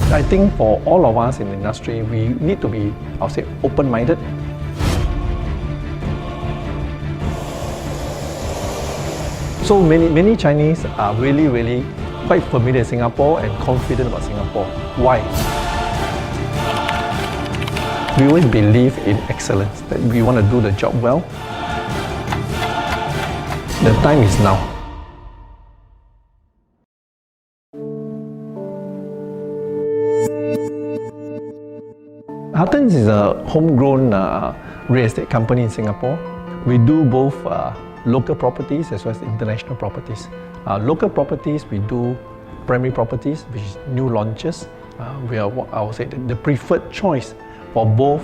I think for all of us in the industry, we need to be, I'll say, open-minded. So many Chinese are really quite familiar with Singapore and confident about Singapore. Why? We always believe in excellence, that we want to do the job well. The time is now. Huttons is a homegrown real estate company in Singapore. We do both local properties as well as international properties. Local properties, we do primary properties, which is new launches. We are, I would say, the preferred choice for both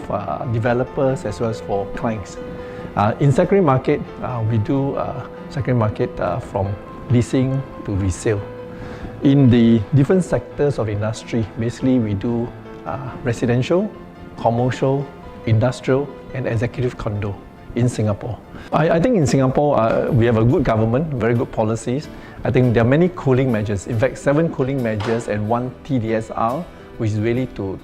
developers as well as for clients. In secondary market, we do secondary market from leasing to resale. In the different sectors of industry, basically we do residential, commercial, industrial, and executive condo in Singapore. I think in Singapore, we have a good government, very good policies. I think there are many cooling measures. In fact, 7 cooling measures and 1 TDSR, which is really to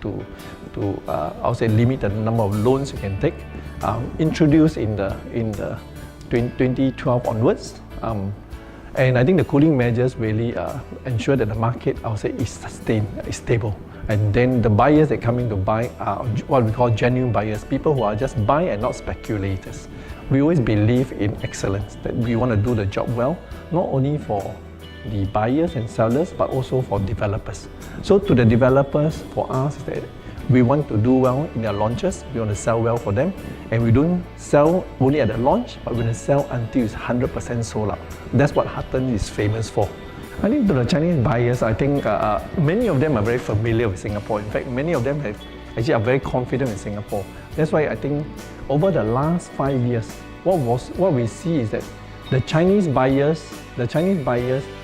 I would say, limit the number of loans you can take. Introduced in the 2012 onwards. And I think the cooling measures really ensure that the market, I would say, is sustained, is stable. And then the buyers that come in to buy are what we call genuine buyers, people who are just buy and not speculators. We always believe in excellence, that we want to do the job well, not only for the buyers and sellers, but also for developers. So to the developers, for us, is that we want to do well in their launches, we want to sell well for them, and we don't sell only at the launch, but we want to sell until it's 100% sold out. That's what Huttons is famous for. I think to the Chinese buyers, I think many of them are very familiar with Singapore. In fact, many of them are very confident in Singapore. That's why I think over the last 5 years, what we see is that the Chinese buyers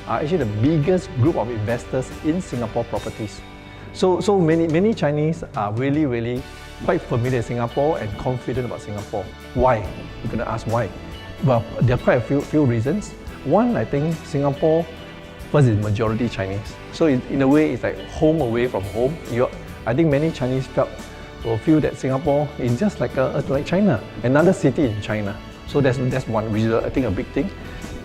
are actually the biggest group of investors in Singapore properties. So many Chinese are really quite familiar with Singapore and confident about Singapore. Why? You're going to ask why. Well, there are quite a few reasons. One, I think Singapore first is majority Chinese. So in a way, it's like home away from home. I think many Chinese feel that Singapore is just like China, another city in China. So that's one, which is I think a big thing.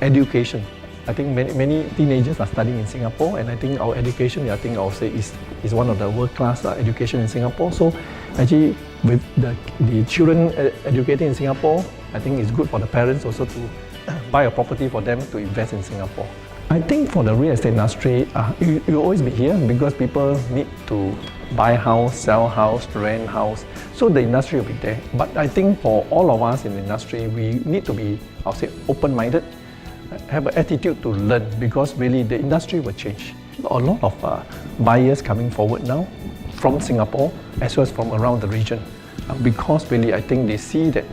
Education. I think many teenagers are studying in Singapore, and I think our education, I think I'll say, is one of the world-class education in Singapore. So actually, with the children educating in Singapore, I think it's good for the parents also to buy a property for them to invest in Singapore. I think for the real estate industry, you'll always be here because people need to buy house, sell house, rent house. So the industry will be there. But I think for all of us in the industry, we need to be, I'll say, open-minded, have an attitude to learn, because really the industry will change. A lot of buyers coming forward now from Singapore as well as from around the region, because really I think they see that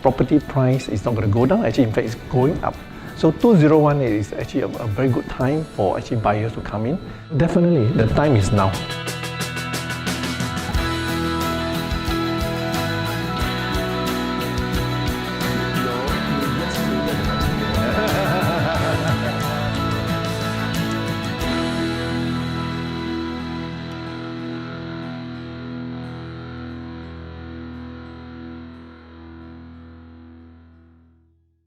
property price is not going to go down. Actually, in fact, it's going up. So 2018 is actually a very good time for actually buyers to come in. Definitely, the time is now.